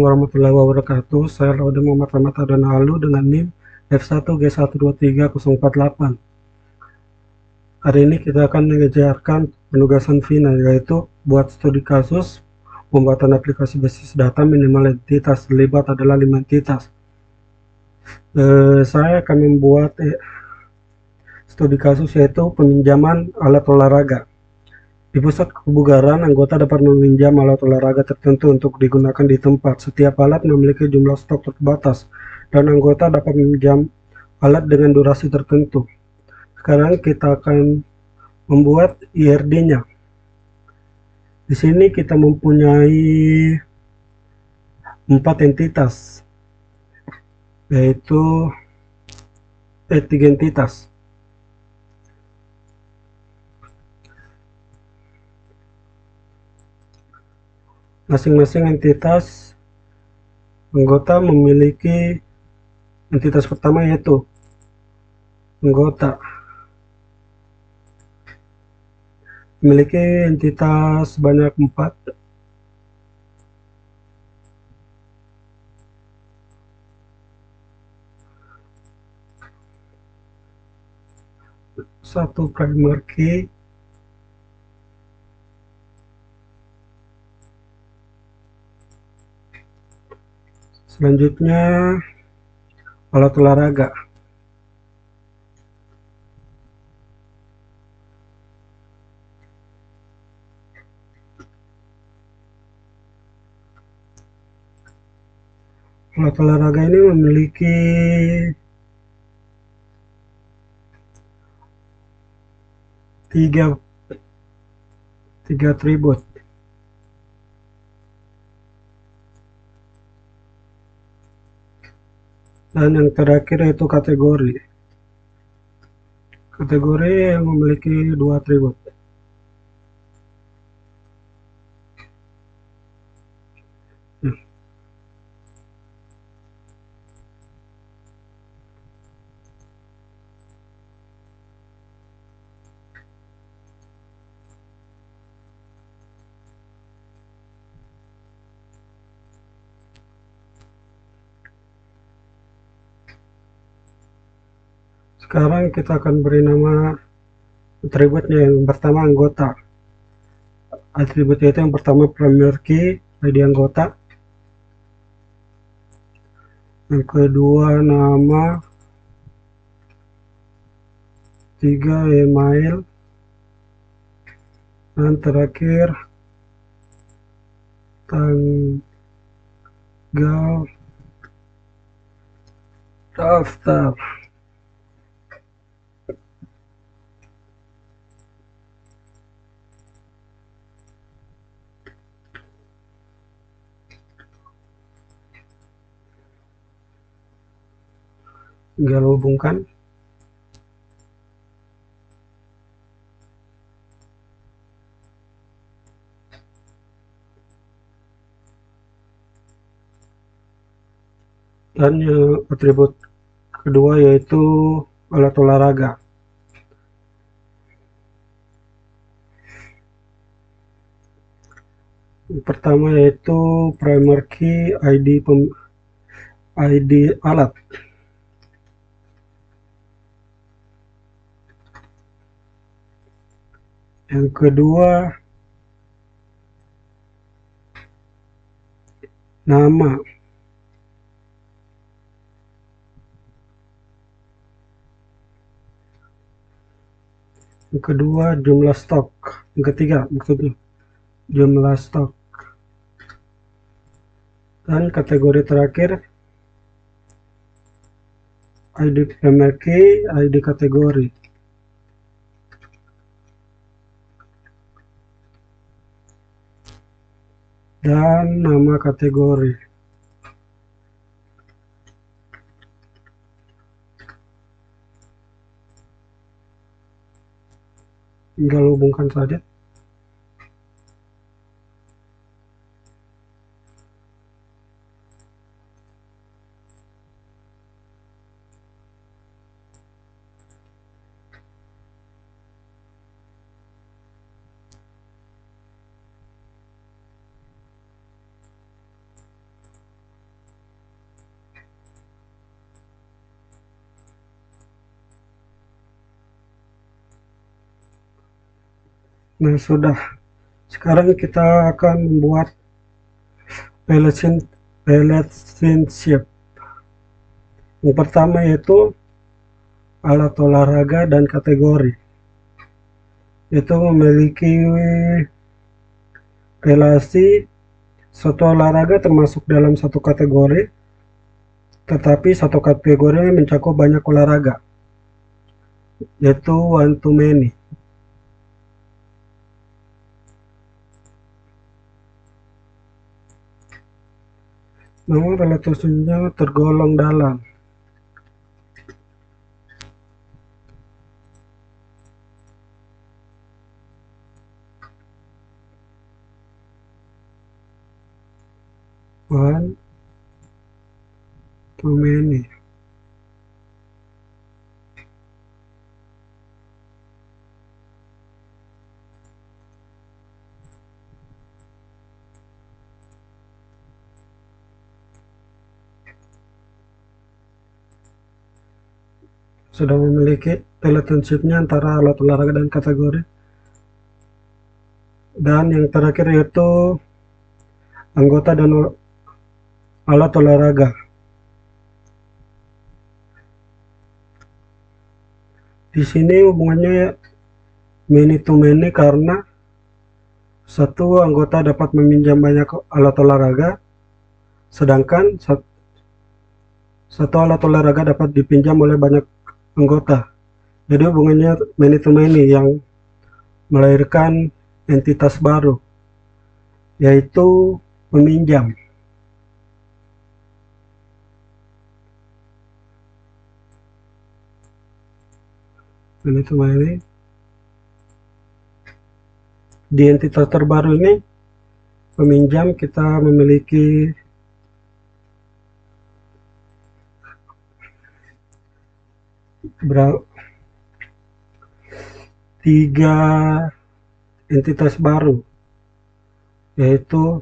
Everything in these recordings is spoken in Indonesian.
Warahmatullahi wabarakatuh. Saya Laude Muhammad Rahmat Adnan Halu dengan NIM F1G12308. Hari ini kita akan mengerjakan penugasan final, yaitu buat studi kasus pembuatan aplikasi basis data minimal entitas terlibat adalah 5 entitas. Saya akan membuat studi kasus yaitu peminjaman alat olahraga. Di pusat kebugaran, anggota dapat meminjam alat olahraga tertentu untuk digunakan di tempat. Setiap alat memiliki jumlah stok terbatas, dan anggota dapat meminjam alat dengan durasi tertentu. Sekarang kita akan membuat IRD-nya. Di sini kita mempunyai 4 entitas, yaitu 3 entitas. Masing-masing entitas anggota memiliki entitas pertama yaitu anggota memiliki entitas sebanyak 4. Satu primary key, selanjutnya alat olahraga. Alat olahraga ini memiliki tiga atribut. Dan yang terakhir yaitu kategori. Kategori yang memiliki 2 atribut. Sekarang kita akan beri nama atributnya. Yang pertama anggota. Atributnya itu yang pertama primary key, ID anggota. Yang kedua nama, 3 email, dan terakhir tanggal daftar. Tinggal hubungkan. Dan atribut kedua yaitu alat olahraga. Yang pertama yaitu primary key, ID alat. Yang kedua nama. Yang kedua jumlah stok. Yang ketiga maksudnya jumlah stok. Dan kategori terakhir ID primary key, ID kategori. Dan nama kategori. Tinggal hubungkan saja. Nah, sudah. Sekarang kita akan membuat relationship. Yang pertama yaitu alat olahraga dan kategori. Itu memiliki relasi suatu olahraga termasuk dalam satu kategori, tetapi satu kategori mencakup banyak olahraga, yaitu one to many. Namun relasinya tergolong dalam. One to many. Sudah memiliki relationship-nya antara alat olahraga dan kategori. Dan yang terakhir yaitu anggota dan alat olahraga. Di sini hubungannya many to many karena satu anggota dapat meminjam banyak alat olahraga, sedangkan satu alat olahraga dapat dipinjam oleh banyak anggota. Jadi hubungannya many to many yang melahirkan entitas baru, yaitu peminjam. Many to many. Di entitas terbaru ini, peminjam kita memiliki tiga entitas baru, yaitu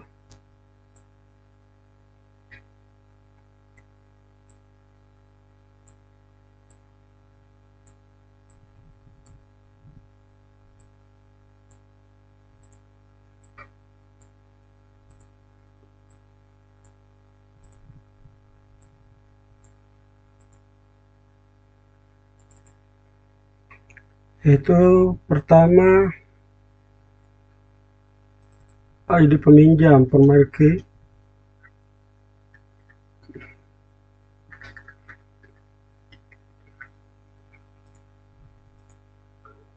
pertama ID peminjam permaki,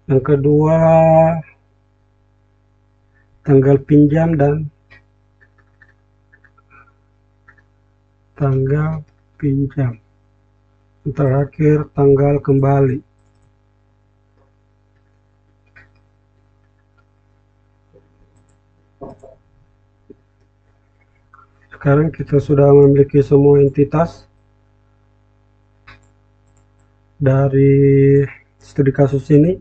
yang kedua tanggal pinjam dan tanggal pinjam, yang terakhir tanggal kembali. Sekarang kita sudah memiliki semua entitas dari studi kasus ini.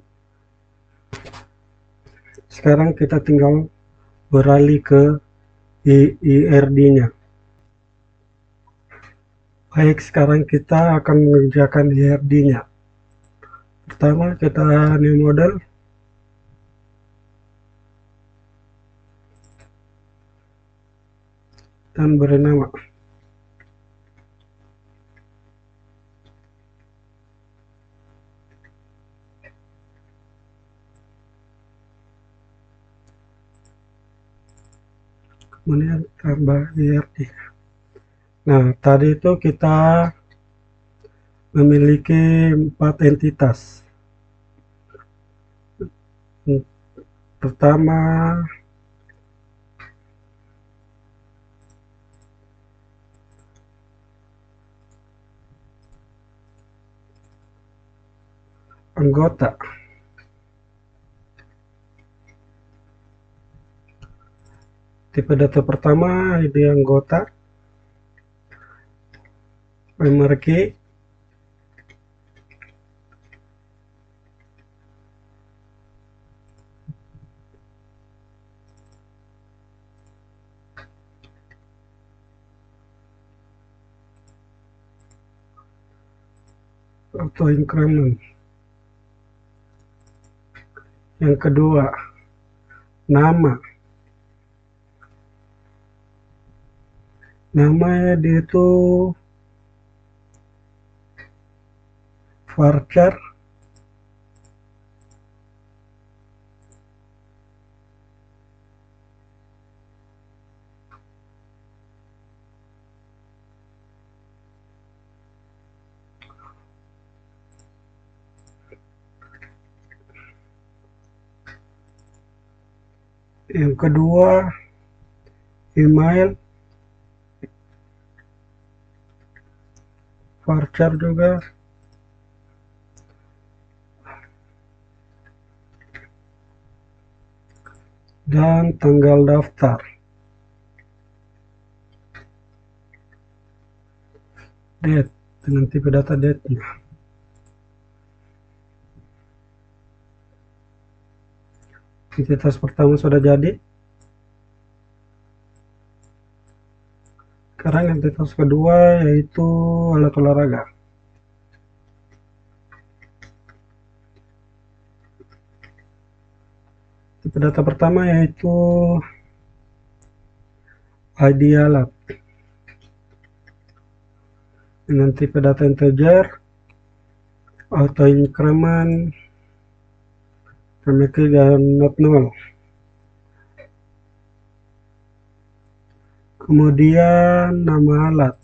Sekarang kita tinggal beralih ke IRD-nya. Baik, sekarang kita akan mengerjakan IRD-nya. Pertama, kita new model. Dan beri nama. Kemudian tambah IRD. Nah, tadi itu kita memiliki 4 entitas. Pertama, anggota. Tipe data pertama ID anggota, primary key, auto increment. Yang kedua namanya dia itu varchar. Yang kedua email varchar juga. Dan tanggal daftar, date, dengan tipe data date-nya. Identitas pertama sudah jadi. Sekarang identitas kedua yaitu alat olahraga. Tipe data pertama yaitu ID alat dengan tipe data integer, auto increment, key dan not null. Kemudian nama alat,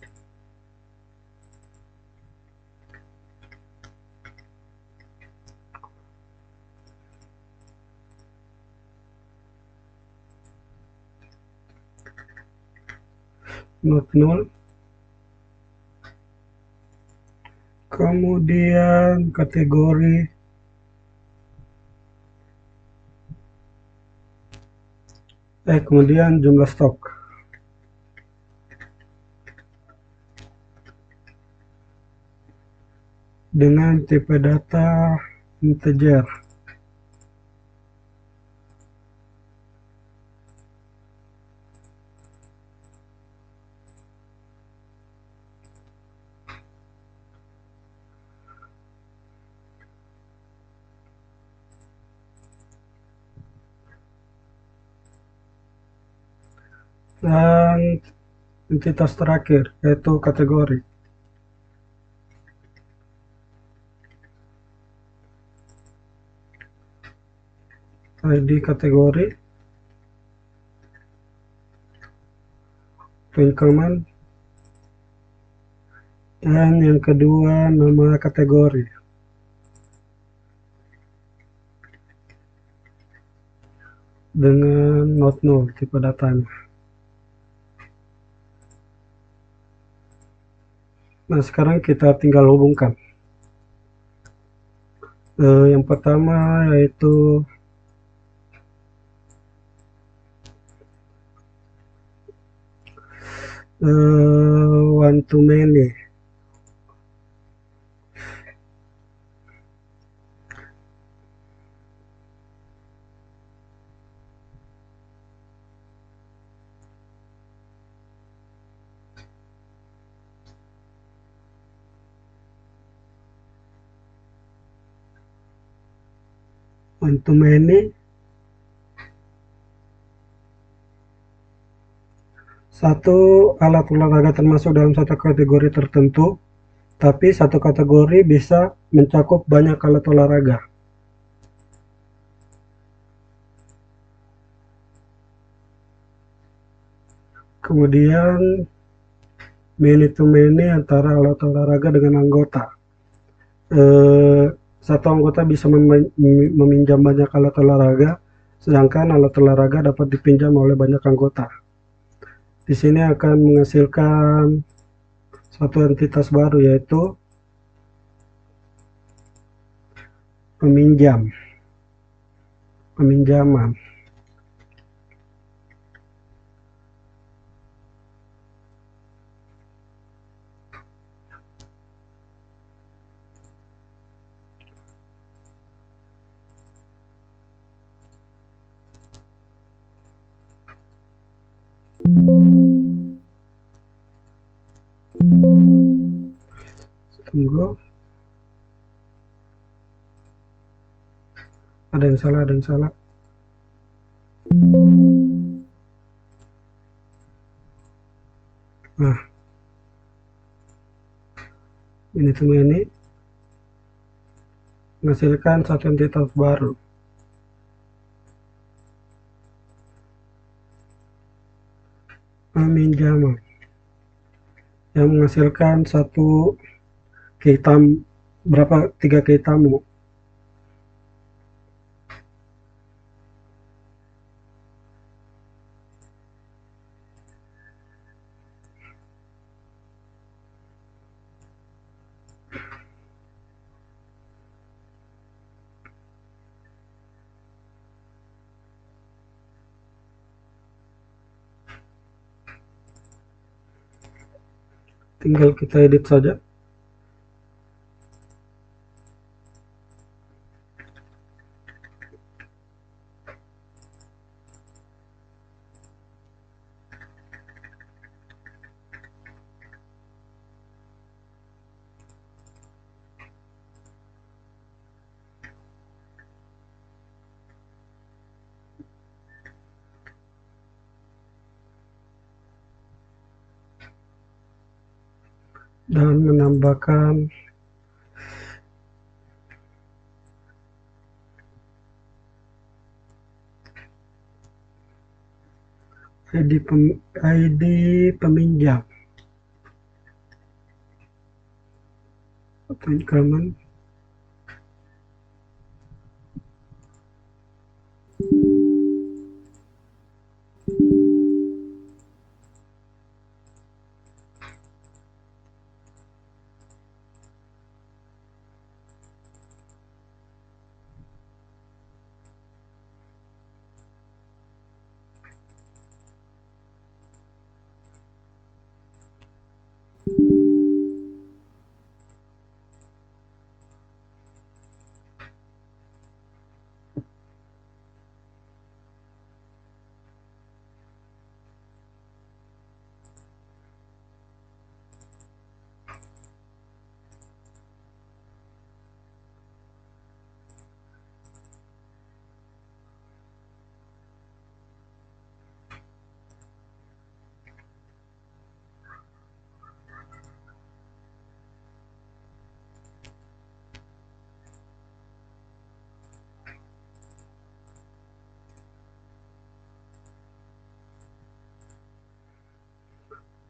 not null. Kemudian kategori, kemudian jumlah stok dengan tipe data integer. Dan entitas terakhir yaitu kategori. ID kategori, increment, dan yang kedua nama kategori dengan not null tipe datanya. Nah, sekarang kita tinggal hubungkan. Yang pertama yaitu one to many. One to many. Satu alat olahraga termasuk dalam satu kategori tertentu, tapi satu kategori bisa mencakup banyak alat olahraga. Kemudian many to many antara alat olahraga dengan anggota. Satu anggota bisa meminjam banyak alat olahraga, sedangkan alat olahraga dapat dipinjam oleh banyak anggota. Di sini akan menghasilkan satu entitas baru yaitu peminjaman. Tunggu, ada yang salah. Nah, ini semua ini menghasilkan satu entitas baru. Peminjaman yang menghasilkan satu key tamu, berapa 3 key tamu. Tinggal kita edit saja. Dan menambahkan ID peminjam atau increment.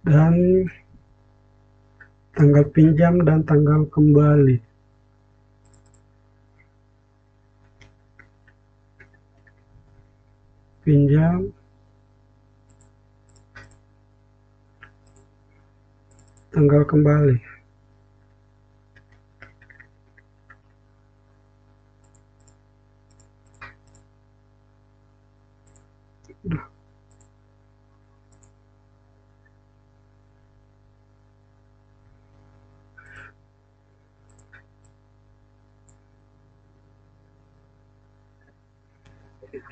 Dan tanggal pinjam dan tanggal kembali. Pinjam, tanggal kembali.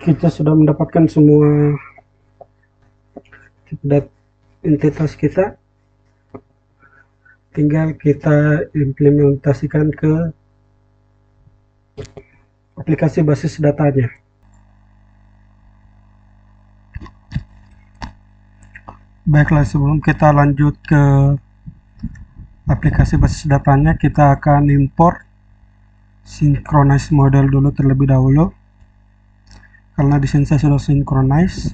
Kita sudah mendapatkan semua entitas kita, tinggal kita implementasikan ke aplikasi basis datanya. Baiklah, sebelum kita lanjut ke aplikasi basis datanya, kita akan import synchronize model dulu terlebih dahulu. Karena di sini saya sudah synchronize,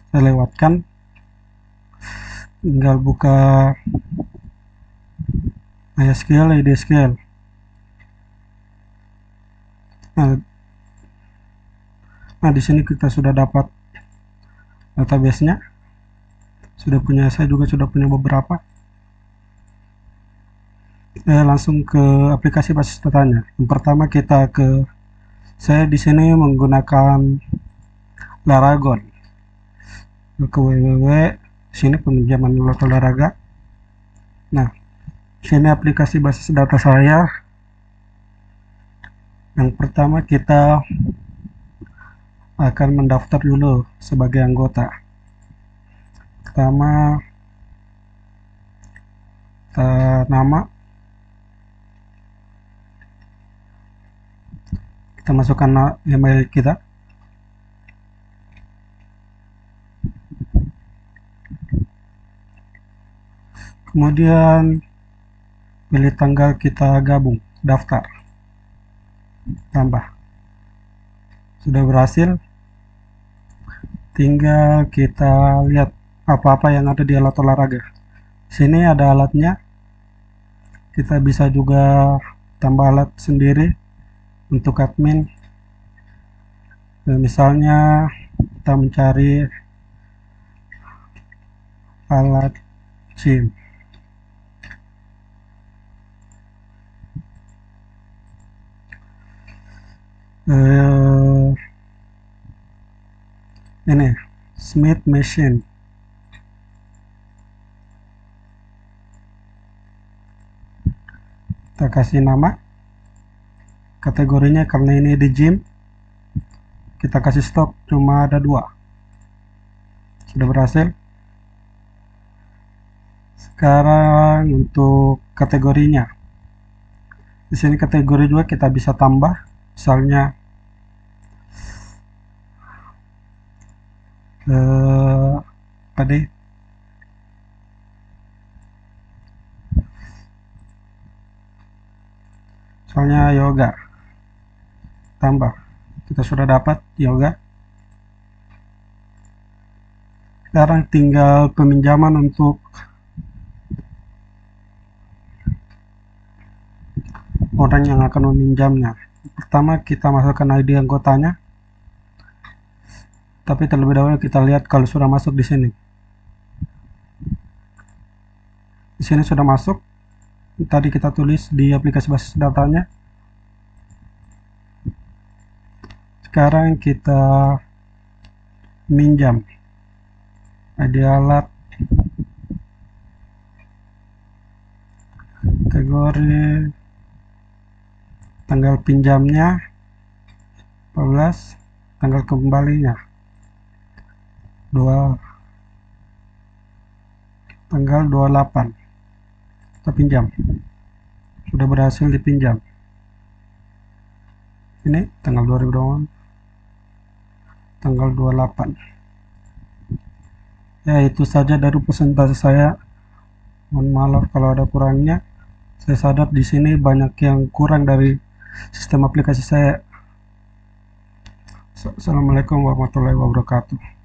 saya lewatkan. Tinggal buka MySQL, IDSQL. Nah, di sini kita sudah dapat database-nya. Saya juga sudah punya beberapa. Langsung ke aplikasi basis datanya. Yang pertama saya di sini menggunakan Laragon. Ke www, sini peminjaman olahraga. Nah, sini aplikasi basis data saya. Yang pertama kita akan mendaftar dulu sebagai anggota. Pertama, nama, kita masukkan email kita. Kemudian pilih tanggal kita gabung, daftar, tambah. Sudah berhasil, tinggal kita lihat apa-apa yang ada di alat olahraga. Sini ada alatnya, kita bisa juga tambah alat sendiri untuk admin. Misalnya kita mencari alat gym. Ini Smith Machine. Kita kasih nama, kategorinya karena ini di gym, kita kasih stok cuma ada 2. Sudah berhasil. Sekarang untuk kategorinya, di sini kategori juga kita bisa tambah, misalnya tadi misalnya yoga, tambah. Kita sudah dapat yoga. Sekarang tinggal peminjaman untuk orang yang akan meminjamnya. Pertama kita masukkan ID anggotanya, tapi terlebih dahulu kita lihat kalau sudah masuk di sini. Di sini sudah masuk. Tadi kita tulis di aplikasi basis datanya. Sekarang kita minjam. ID alat, kategori, tanggal pinjamnya 14, tanggal kembalinya 2, tanggal 28. Kita pinjam, sudah berhasil dipinjam. Ini tanggal 2020, tanggal 28. Ya, itu saja dari presentasi saya. Mohon maaf kalau ada kurangnya. Saya sadar di sini banyak yang kurang dari sistem aplikasi saya. Assalamualaikum warahmatullahi wabarakatuh.